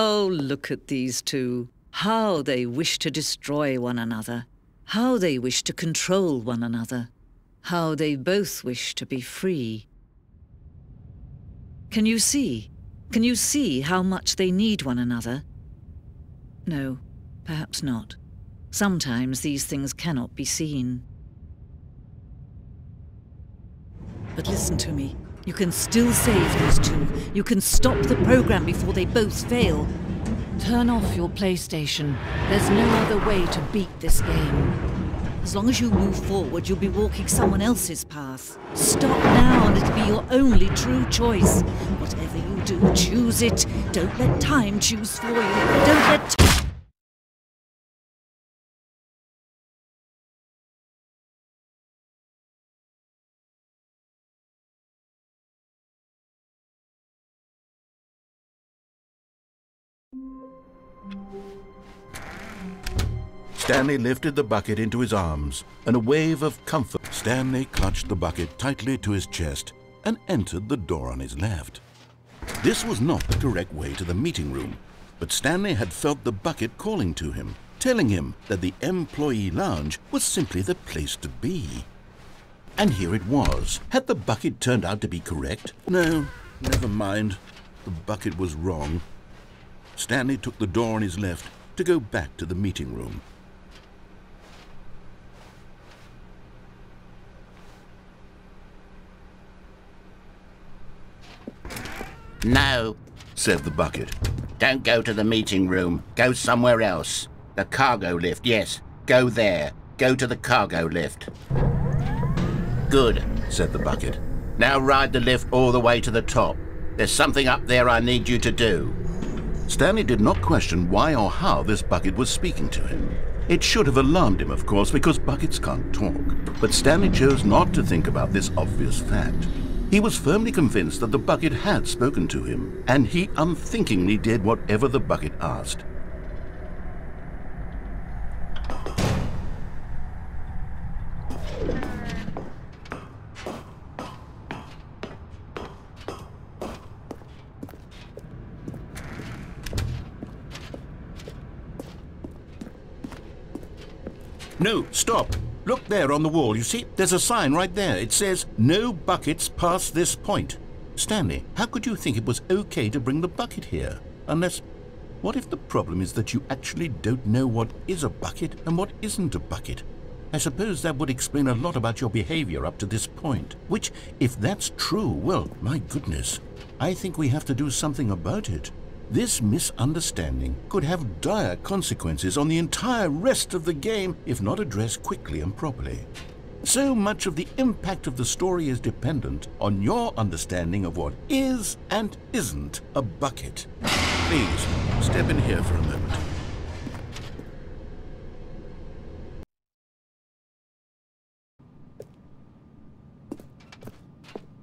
Oh, look at these two. How they wish to destroy one another. How they wish to control one another. How they both wish to be free. Can you see? Can you see how much they need one another? No, perhaps not. Sometimes these things cannot be seen. But listen to me. You can still save these two. You can stop the program before they both fail. Turn off your PlayStation. There's no other way to beat this game. As long as you move forward, you'll be walking someone else's path. Stop now and it'll be your only true choice. Whatever you do, choose it. Don't let time choose for you. Don't let Stanley lifted the bucket into his arms, and a wave of comfort. Stanley clutched the bucket tightly to his chest and entered the door on his left. This was not the correct way to the meeting room, but Stanley had felt the bucket calling to him, telling him that the employee lounge was simply the place to be. And here it was. Had the bucket turned out to be correct? No, never mind. The bucket was wrong. Stanley took the door on his left to go back to the meeting room. No, said the bucket. don't go to the meeting room. Go somewhere else. The cargo lift, yes. Go there. Go to the cargo lift. Good, Said the bucket. now ride the lift all the way to the top. There's something up there I need you to do. Stanley did not question why or how this bucket was speaking to him. It should have alarmed him, of course, because buckets can't talk. But Stanley chose not to think about this obvious fact. He was firmly convinced that the bucket had spoken to him, and he unthinkingly did whatever the bucket asked. No, stop. Look there on the wall, you see? There's a sign right there. It says, "No buckets past this point." Stanley, how could you think it was okay to bring the bucket here? Unless, what if the problem is that you actually don't know what is a bucket and what isn't a bucket? I suppose that would explain a lot about your behavior up to this point. Which, if that's true, well, my goodness, I think we have to do something about it. This misunderstanding could have dire consequences on the entire rest of the game if not addressed quickly and properly. So much of the impact of the story is dependent on your understanding of what is and isn't a bucket. Please, step in here for a moment.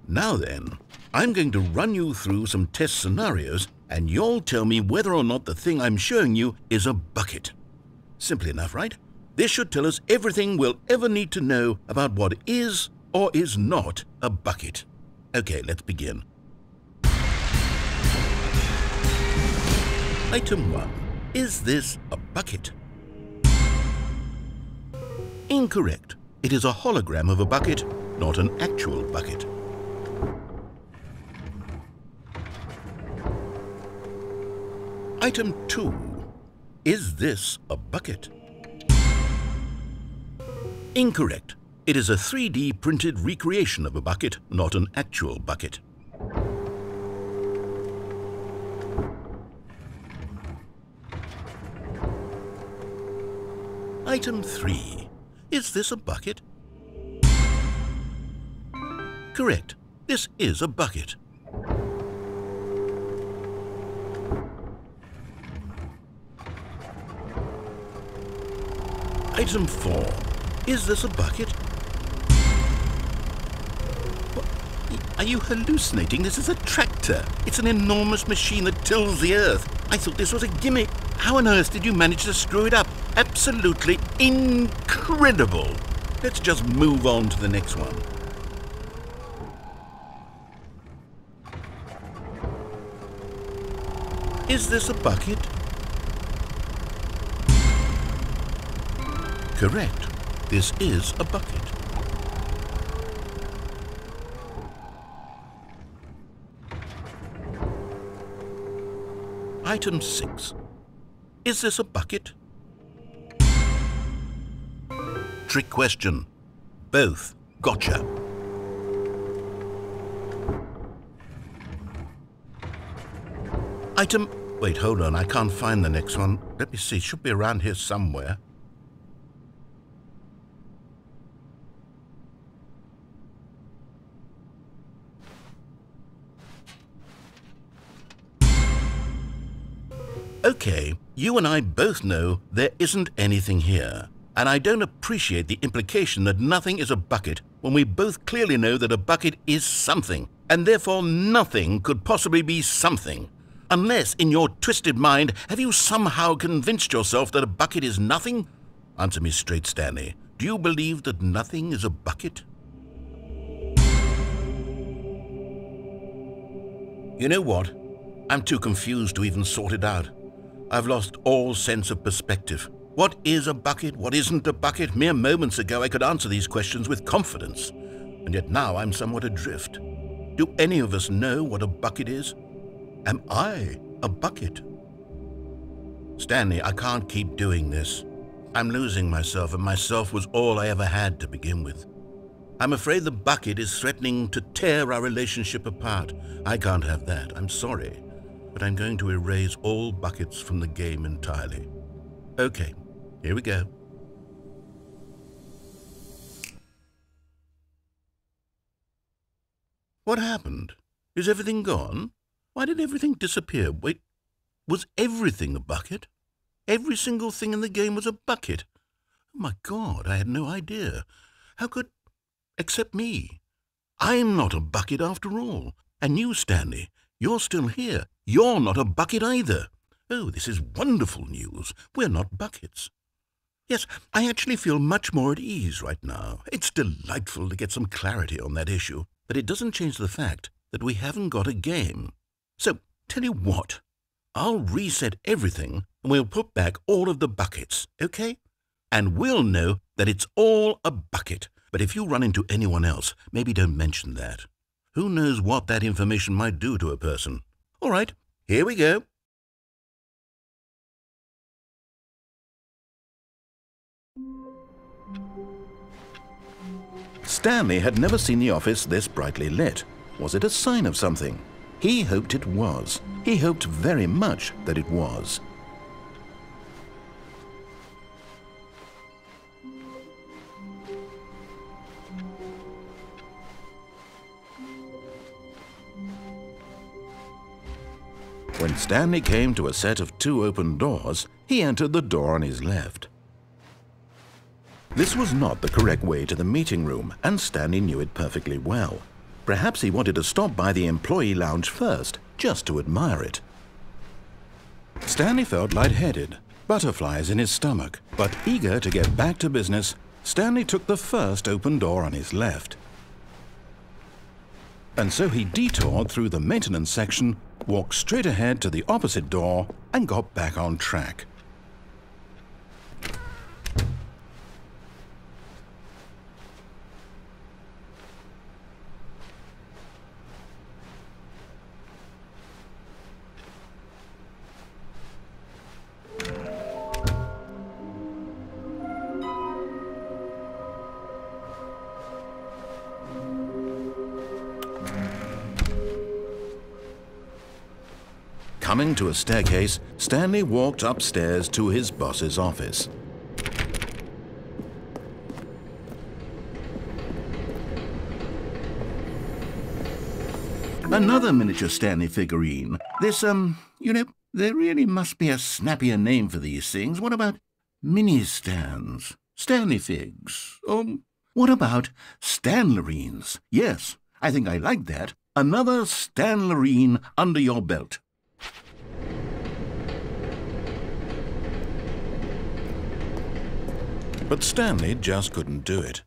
Now then, I'm going to run you through some test scenarios and you'll tell me whether or not the thing I'm showing you is a bucket. Simple enough, right? This should tell us everything we'll ever need to know about what is or is not a bucket. Okay, let's begin. Item 1. Is this a bucket? Incorrect. It is a hologram of a bucket, not an actual bucket. Item 2. Is this a bucket? Incorrect. It is a 3D printed recreation of a bucket, not an actual bucket. Item 3. Is this a bucket? Correct. This is a bucket. Item 4. Is this a bucket? What? Are you hallucinating? This is a tractor. It's an enormous machine that tills the earth. I thought this was a gimmick. How on earth did you manage to screw it up? Absolutely incredible. Let's just move on to the next one. Is this a bucket? Correct. This is a bucket. Item 6. Is this a bucket? Trick question. Both. Gotcha. Item... Wait, hold on. I can't find the next one. Let me see. It should be around here somewhere. Okay, you and I both know there isn't anything here. And I don't appreciate the implication that nothing is a bucket when we both clearly know that a bucket is something, and therefore nothing could possibly be something. Unless, in your twisted mind, have you somehow convinced yourself that a bucket is nothing? Answer me straight, Stanley. Do you believe that nothing is a bucket? You know what? I'm too confused to even sort it out. I've lost all sense of perspective. What is a bucket? What isn't a bucket? Mere moments ago I could answer these questions with confidence, and yet now I'm somewhat adrift. Do any of us know what a bucket is? Am I a bucket? Stanley, I can't keep doing this. I'm losing myself, and myself was all I ever had to begin with. I'm afraid the bucket is threatening to tear our relationship apart. I can't have that. I'm sorry, but I'm going to erase all buckets from the game entirely. Okay, here we go. What happened? Is everything gone? Why did everything disappear? Wait, was everything a bucket? Every single thing in the game was a bucket? Oh my God, I had no idea. How could... except me. I'm not a bucket after all. And you, Stanley, you're still here. You're not a bucket either. Oh, this is wonderful news. We're not buckets. Yes, I actually feel much more at ease right now. It's delightful to get some clarity on that issue, but it doesn't change the fact that we haven't got a game. So, tell you what, I'll reset everything and we'll put back all of the buckets, okay? And we'll know that it's all a bucket. But if you run into anyone else, maybe don't mention that. Who knows what that information might do to a person? All right, here we go. Stanley had never seen the office this brightly lit. Was it a sign of something? He hoped it was. He hoped very much that it was. When Stanley came to a set of 2 open doors, he entered the door on his left. This was not the correct way to the meeting room, and Stanley knew it perfectly well. Perhaps he wanted to stop by the employee lounge first, just to admire it. Stanley felt lightheaded, butterflies in his stomach, but eager to get back to business, Stanley took the first open door on his left. And so he detoured through the maintenance section, walked straight ahead to the opposite door, and got back on track. Coming to a staircase, Stanley walked upstairs to his boss's office. Another miniature Stanley figurine. This, you know, there really must be a snappier name for these things. What about mini-stands? Stanley figs? Or what about Stanlerines? Yes, I think I like that. Another Stanlerine under your belt. But Stanley just couldn't do it.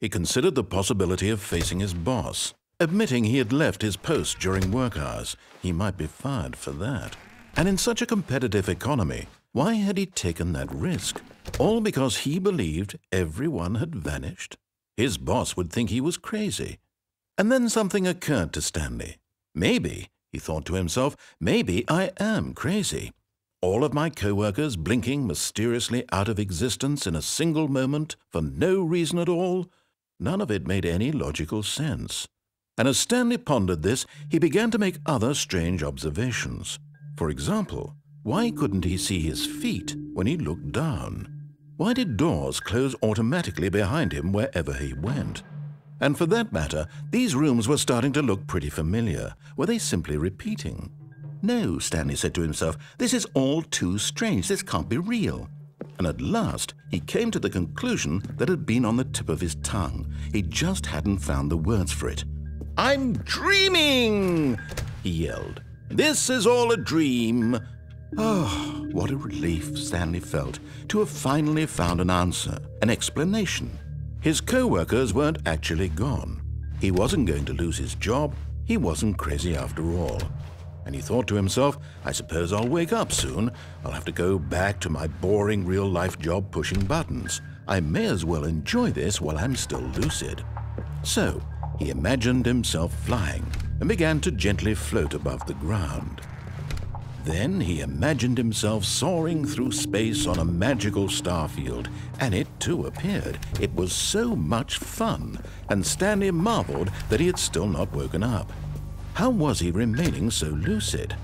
He considered the possibility of facing his boss. Admitting he had left his post during work hours, he might be fired for that. And in such a competitive economy, why had he taken that risk? All because he believed everyone had vanished? His boss would think he was crazy. And then something occurred to Stanley. Maybe, he thought to himself, maybe I am crazy. All of my co-workers blinking mysteriously out of existence in a single moment for no reason at all? None of it made any logical sense. And as Stanley pondered this, he began to make other strange observations. For example, why couldn't he see his feet when he looked down? Why did doors close automatically behind him wherever he went? And for that matter, these rooms were starting to look pretty familiar. Were they simply repeating? No, Stanley said to himself, this is all too strange. This can't be real. And at last, he came to the conclusion that had been on the tip of his tongue. He just hadn't found the words for it. "I'm dreaming!" he yelled. "This is all a dream." Oh, what a relief Stanley felt to have finally found an answer, an explanation. His co-workers weren't actually gone. He wasn't going to lose his job. He wasn't crazy after all. And he thought to himself, I suppose I'll wake up soon. I'll have to go back to my boring real-life job pushing buttons. I may as well enjoy this while I'm still lucid. So he imagined himself flying and began to gently float above the ground. Then he imagined himself soaring through space on a magical starfield, and it too appeared. It was so much fun, and Stanley marveled that he had still not woken up. How was he remaining so lucid?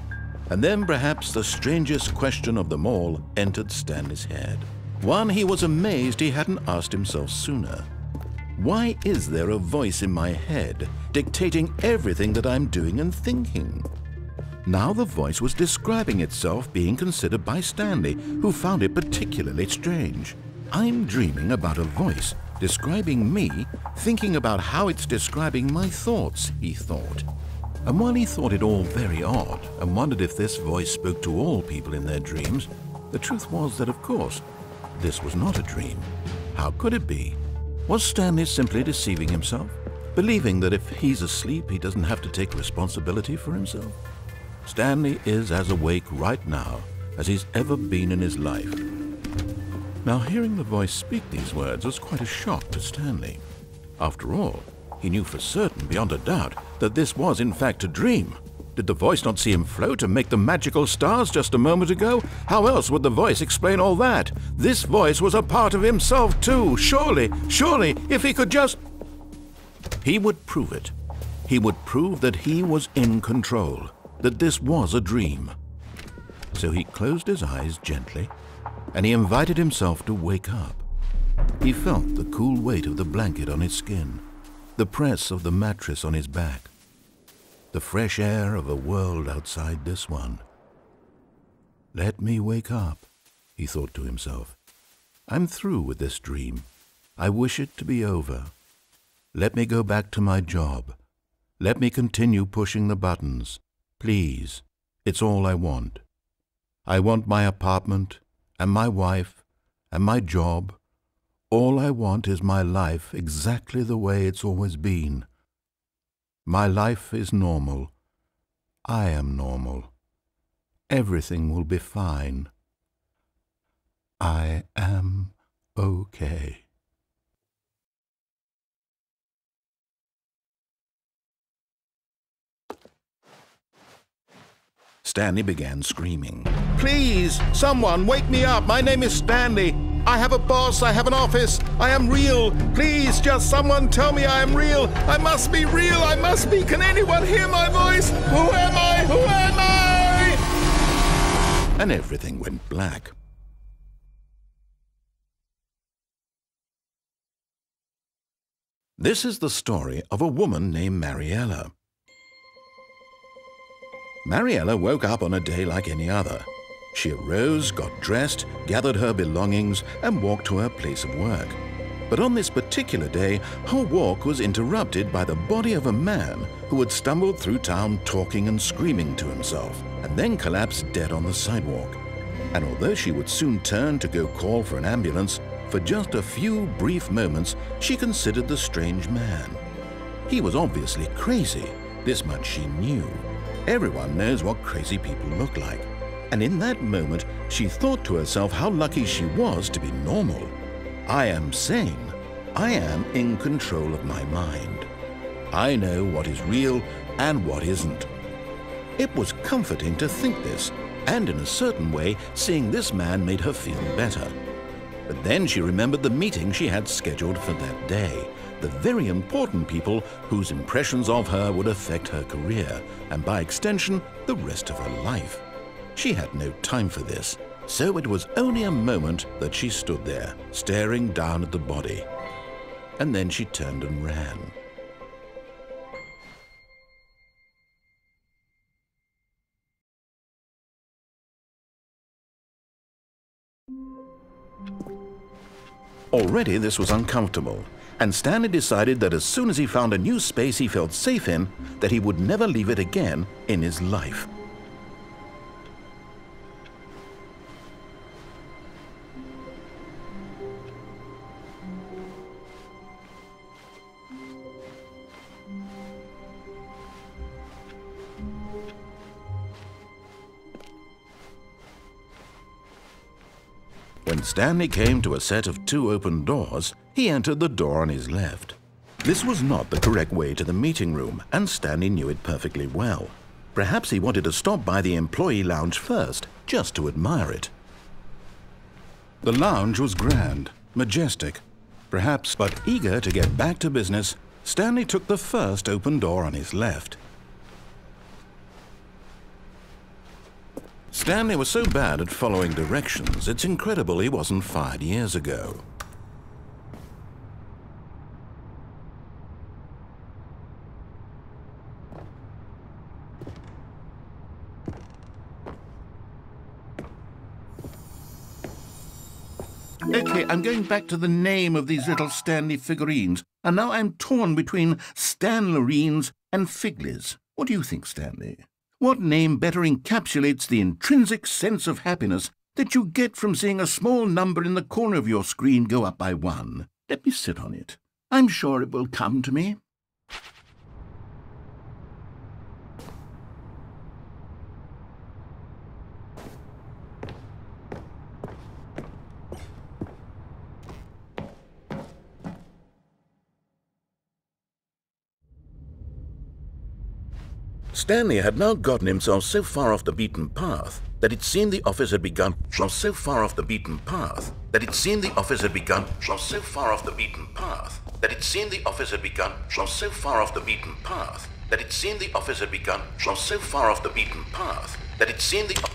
And then perhaps the strangest question of them all entered Stanley's head. One he was amazed he hadn't asked himself sooner. Why is there a voice in my head dictating everything that I'm doing and thinking? Now the voice was describing itself being considered by Stanley, who found it particularly strange. I'm dreaming about a voice describing me, thinking about how it's describing my thoughts, he thought. And while he thought it all very odd and wondered if this voice spoke to all people in their dreams, the truth was that, of course, this was not a dream. How could it be? Was Stanley simply deceiving himself, believing that if he's asleep, he doesn't have to take responsibility for himself? Stanley is as awake right now as he's ever been in his life. Now, hearing the voice speak these words was quite a shock to Stanley. After all, he knew for certain, beyond a doubt, that this was in fact a dream. Did the voice not see him float and make the magical stars just a moment ago? How else would the voice explain all that? This voice was a part of himself too. Surely, if he could just... He would prove it. He would prove that he was in control, that this was a dream. So he closed his eyes gently, and he invited himself to wake up. He felt the cool weight of the blanket on his skin, the press of the mattress on his back, the fresh air of a world outside this one. Let me wake up, he thought to himself. I'm through with this dream. I wish it to be over. Let me go back to my job. Let me continue pushing the buttons. Please, it's all I want. I want my apartment, and my wife, and my job. All I want is my life exactly the way it's always been. My life is normal. I am normal. Everything will be fine. I am okay. Stanley began screaming. Please, someone, wake me up. My name is Stanley. I have a boss. I have an office. I am real. Please, just someone tell me I am real. I must be real. I must be. Can anyone hear my voice? Who am I? Who am I? And everything went black. This is the story of a woman named Mariella. Mariella woke up on a day like any other. She arose, got dressed, gathered her belongings, and walked to her place of work. But on this particular day, her walk was interrupted by the body of a man who had stumbled through town talking and screaming to himself, and then collapsed dead on the sidewalk. And although she would soon turn to go call for an ambulance, for just a few brief moments she considered the strange man. He was obviously crazy. This much she knew. Everyone knows what crazy people look like. And in that moment, she thought to herself how lucky she was to be normal. I am sane. I am in control of my mind. I know what is real and what isn't. It was comforting to think this, and in a certain way, seeing this man made her feel better. But then she remembered the meeting she had scheduled for that day, the very important people whose impressions of her would affect her career, and by extension, the rest of her life. She had no time for this, so it was only a moment that she stood there, staring down at the body. And then she turned and ran. Already this was uncomfortable, and Stanley decided that as soon as he found a new space he felt safe in, that he would never leave it again in his life. When Stanley came to a set of 2 open doors, he entered the door on his left. This was not the correct way to the meeting room, and Stanley knew it perfectly well. Perhaps he wanted to stop by the employee lounge first, just to admire it. The lounge was grand, majestic, perhaps, but eager to get back to business, Stanley took the first open door on his left. Stanley was so bad at following directions, it's incredible he wasn't fired years ago. Okay, I'm going back to the name of these little Stanley figurines, and now I'm torn between Stanlerines and Figlies. What do you think, Stanley? What name better encapsulates the intrinsic sense of happiness that you get from seeing a small number in the corner of your screen go up by 1? Let me sit on it. I'm sure it will come to me. Stanley had now gotten himself so far off the beaten path that it seemed the office had begun. So far off the beaten path that it seemed the office had begun. So far off the beaten path that it seemed the office had begun. So far off the beaten path that it seemed the office had begun. So far off the beaten path that it seemed the office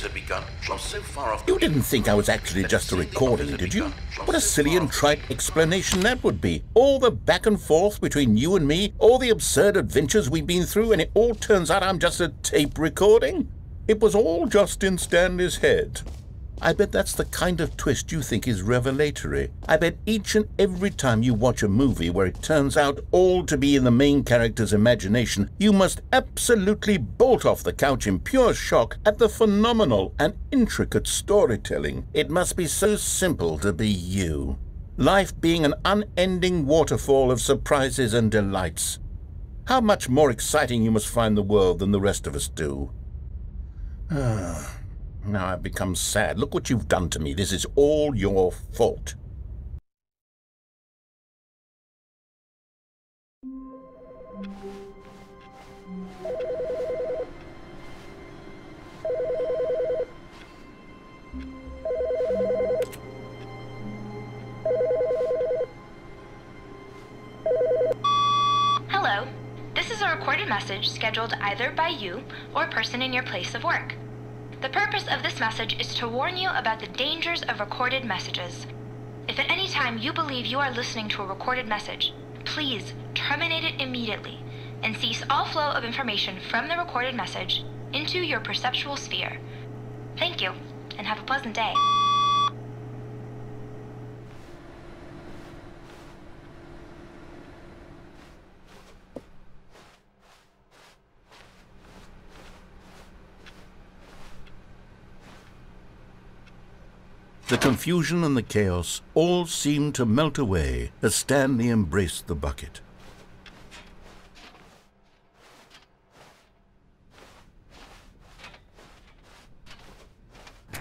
had begun. So far off. You didn't think I was actually just a recording, did you? What a silly and trite explanation that would be. All the back and forth between you and me, all the absurd adventures we've been through, and it all turns out I'm just a tape recording? It was all just in Stanley's head. I bet that's the kind of twist you think is revelatory. I bet each and every time you watch a movie where it turns out all to be in the main character's imagination, you must absolutely bolt off the couch in pure shock at the phenomenal and intricate storytelling. It must be so simple to be you. Life being an unending waterfall of surprises and delights. How much more exciting you must find the world than the rest of us do. Now I've become sad. Look what you've done to me. This is all your fault. Hello. This is a recorded message scheduled either by you or a person in your place of work. The purpose of this message is to warn you about the dangers of recorded messages. If at any time you believe you are listening to a recorded message, please terminate it immediately and cease all flow of information from the recorded message into your perceptual sphere. Thank you, and have a pleasant day. The confusion and the chaos all seemed to melt away as Stanley embraced the bucket.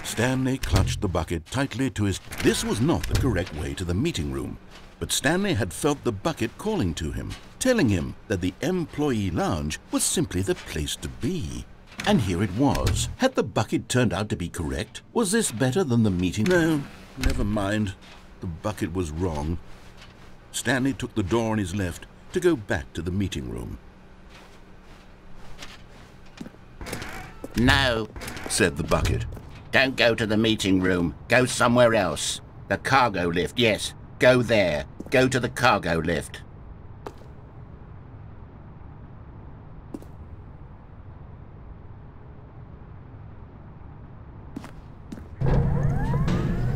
Stanley clutched the bucket tightly to his... This was not the correct way to the meeting room, but Stanley had felt the bucket calling to him, telling him that the employee lounge was simply the place to be. And here it was. Had the bucket turned out to be correct? Was this better than the meeting? No, never mind. The bucket was wrong. Stanley took the door on his left to go back to the meeting room. No, Said the bucket. don't go to the meeting room. Go somewhere else. The cargo lift, yes. Go there. Go to the cargo lift.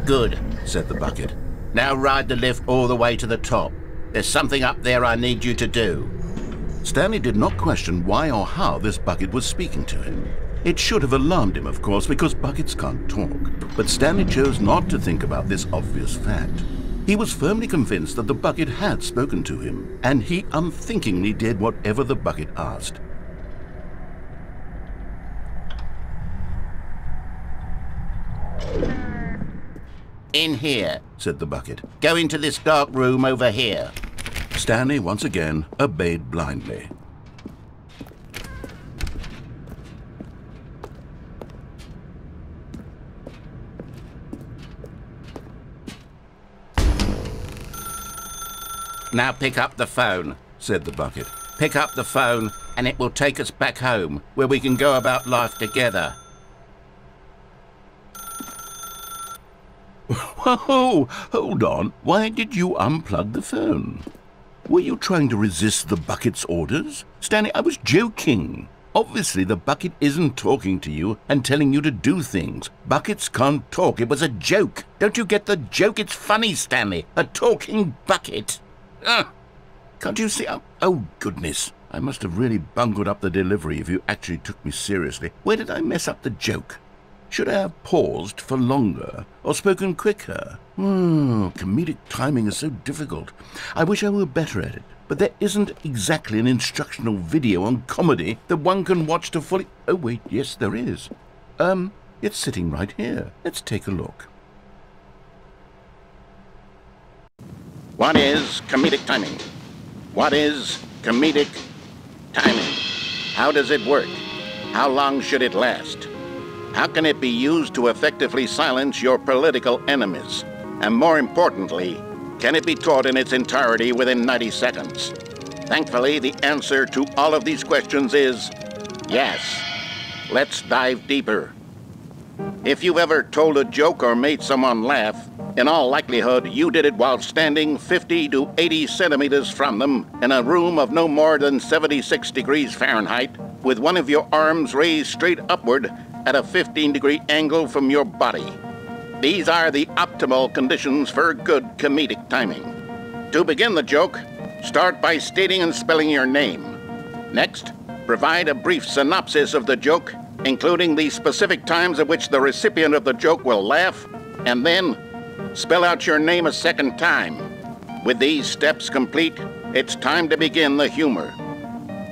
Good, Said the bucket. now ride the lift all the way to the top. There's something up there I need you to do. Stanley did not question why or how this bucket was speaking to him. It should have alarmed him, of course, because buckets can't talk. But Stanley chose not to think about this obvious fact. He was firmly convinced that the bucket had spoken to him, and he unthinkingly did whatever the bucket asked. In here. Said the bucket. Go into this dark room over here. Stanley once again obeyed blindly. Now pick up the phone. Said the bucket. Pick up the phone and it will take us back home, where we can go about life together. Whoa, hold on. Why did you unplug the phone? Were you trying to resist the bucket's orders? Stanley, I was joking. Obviously, the bucket isn't talking to you and telling you to do things. Buckets can't talk. It was a joke. Don't you get the joke? It's funny, Stanley. A talking bucket. Can't you see? Oh, goodness. I must have really bungled up the delivery if you actually took me seriously. Where did I mess up the joke? Should I have paused for longer or spoken quicker? Comedic timing is so difficult. I wish I were better at it. But there isn't exactly an instructional video on comedy that one can watch to fully... Oh, wait, yes, there is. It's sitting right here. Let's take a look. What is comedic timing? What is comedic timing? How does it work? How long should it last? How can it be used to effectively silence your political enemies? And more importantly, can it be taught in its entirety within 90 seconds? Thankfully, the answer to all of these questions is yes. Let's dive deeper. If you've ever told a joke or made someone laugh, in all likelihood, you did it while standing 50 to 80 centimeters from them in a room of no more than 76 degrees Fahrenheit, with one of your arms raised straight upward at a 15-degree angle from your body. These are the optimal conditions for good comedic timing. To begin the joke, start by stating and spelling your name. Next, provide a brief synopsis of the joke, including the specific times at which the recipient of the joke will laugh, and then spell out your name a second time. With these steps complete, it's time to begin the humor.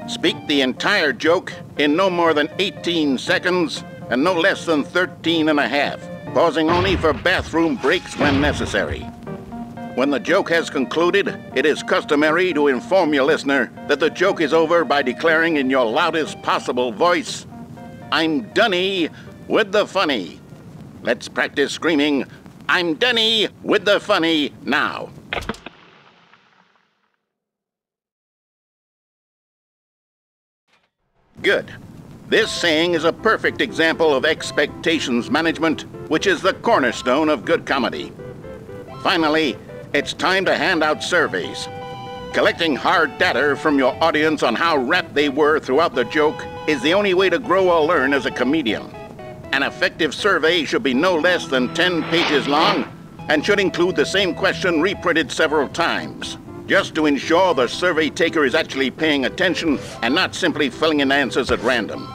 Speak the entire joke in no more than 18 seconds and no less than 13 and a half, pausing only for bathroom breaks when necessary. When the joke has concluded, it is customary to inform your listener that the joke is over by declaring in your loudest possible voice, "I'm Doney with the funny." Let's practice screaming, "I'm Doney with the funny" now. Good. This saying is a perfect example of expectations management, which is the cornerstone of good comedy. Finally, it's time to hand out surveys. Collecting hard data from your audience on how rapt they were throughout the joke is the only way to grow or learn as a comedian. An effective survey should be no less than 10 pages long and should include the same question reprinted several times, just to ensure the survey taker is actually paying attention and not simply filling in answers at random.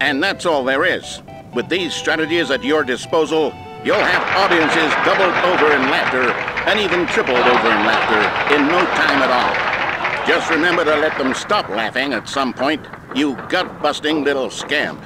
And that's all there is. With these strategies at your disposal, you'll have audiences doubled over in laughter and even tripled over in laughter in no time at all. Just remember to let them stop laughing at some point, you gut-busting little scamp.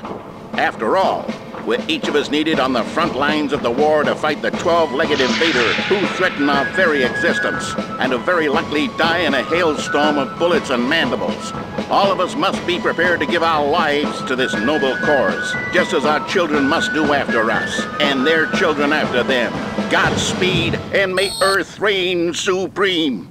After all, with each of us needed on the front lines of the war to fight the 12-legged invader who threaten our very existence, and who very likely die in a hailstorm of bullets and mandibles. All of us must be prepared to give our lives to this noble cause, just as our children must do after us, and their children after them. Godspeed, and may Earth reign supreme.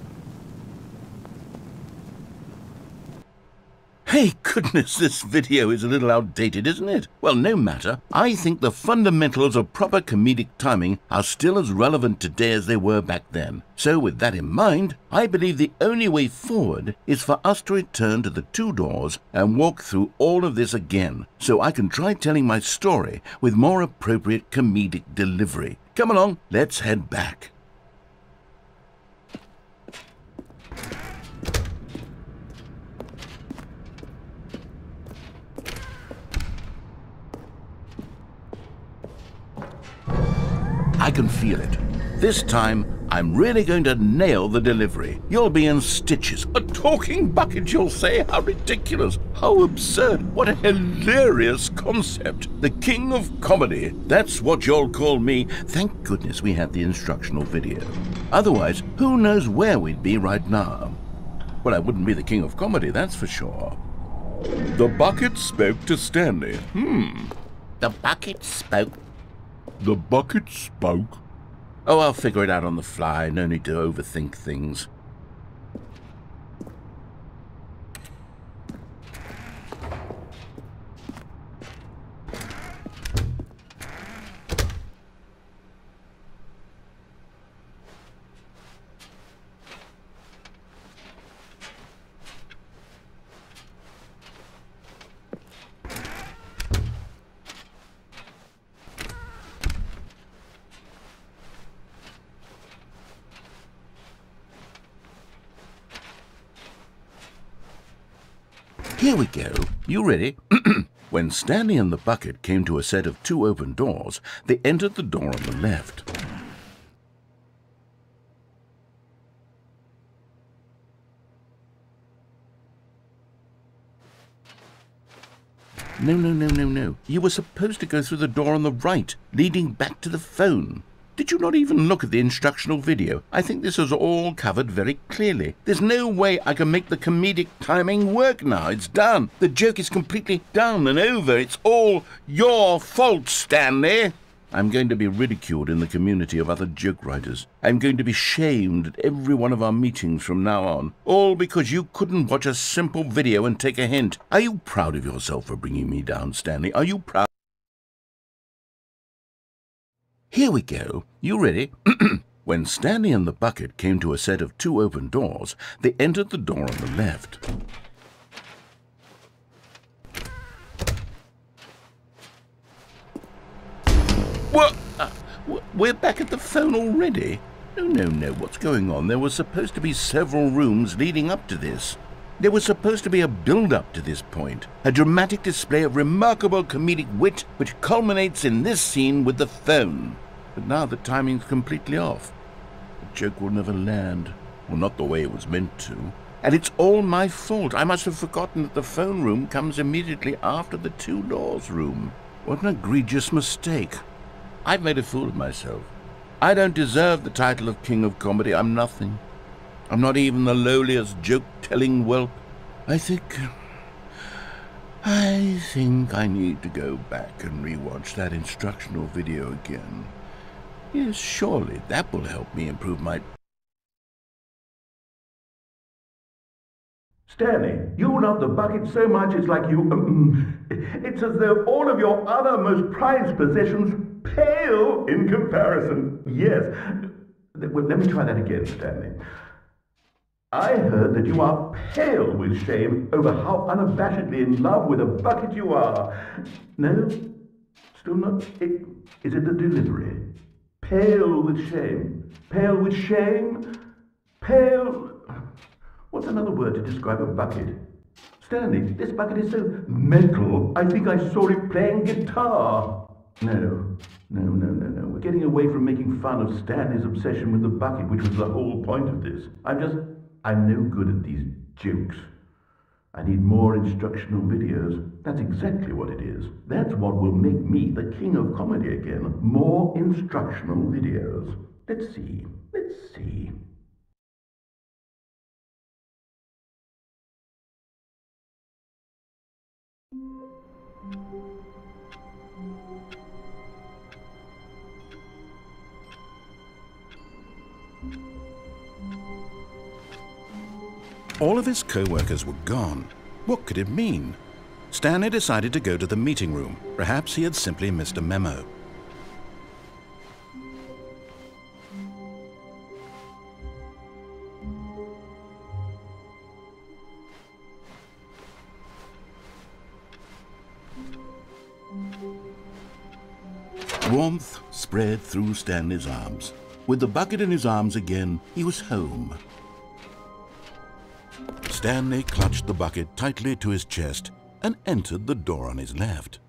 Hey, goodness, this video is a little outdated, isn't it? Well, no matter. I think the fundamentals of proper comedic timing are still as relevant today as they were back then. So with that in mind, I believe the only way forward is for us to return to the two doors and walk through all of this again, so I can try telling my story with more appropriate comedic delivery. Come along, let's head back. I can feel it. This time, I'm really going to nail the delivery. You'll be in stitches. A talking bucket, you'll say? How ridiculous. How absurd. What a hilarious concept. The king of comedy. That's what you'll call me. Thank goodness we had the instructional video. Otherwise, who knows where we'd be right now. Well, I wouldn't be the king of comedy, that's for sure. The bucket spoke to Stanley. The bucket spoke. The bucket spoke. Oh, I'll figure it out on the fly. No need to overthink things. Here we go. You ready? When Stanley and the bucket came to a set of two open doors, they entered the door on the left. No. You were supposed to go through the door on the right, leading back to the phone. Did you not even look at the instructional video? I think this is all covered very clearly. There's no way I can make the comedic timing work now. It's done. The joke is completely done and over. It's all your fault, Stanley. I'm going to be ridiculed in the community of other joke writers. I'm going to be shamed at every one of our meetings from now on. All because you couldn't watch a simple video and take a hint. Are you proud of yourself for bringing me down, Stanley? Are you proud? Here we go. You ready? When Stanley and the bucket came to a set of two open doors, they entered the door on the left. What? We're back at the phone already? No. What's going on? There were supposed to be several rooms leading up to this. There was supposed to be a build-up to this point, a dramatic display of remarkable comedic wit which culminates in this scene with the phone. But now the timing's completely off. The joke will never land. Well, not the way it was meant to. And it's all my fault. I must have forgotten that the phone room comes immediately after the two doors room. What an egregious mistake. I've made a fool of myself. I don't deserve the title of King of Comedy. I'm nothing. I'm not even the lowliest joke-telling whelp. I think I need to go back and rewatch that instructional video again. Yes, surely that will help me improve my... Stanley, you love the bucket so much it's like you... it's as though all of your other most prized possessions pale in comparison. Yes. Well, let me try that again, Stanley. I heard that you are pale with shame over how unabashedly in love with a bucket you are. No? Still not? Is it the delivery? Pale with shame. Pale with shame? Pale... What's another word to describe a bucket? Stanley, this bucket is so metal. I think I saw it playing guitar. No. We're getting away from making fun of Stanley's obsession with the bucket, which was the whole point of this. I'm no good at these jokes. I need more instructional videos. That's exactly what it is. That's what will make me the king of comedy again. More instructional videos. Let's see. Let's see. All of his co-workers were gone. What could it mean? Stanley decided to go to the meeting room. Perhaps he had simply missed a memo. Warmth spread through Stanley's arms. With the bucket in his arms again, he was home. Stanley clutched the bucket tightly to his chest and entered the door on his left.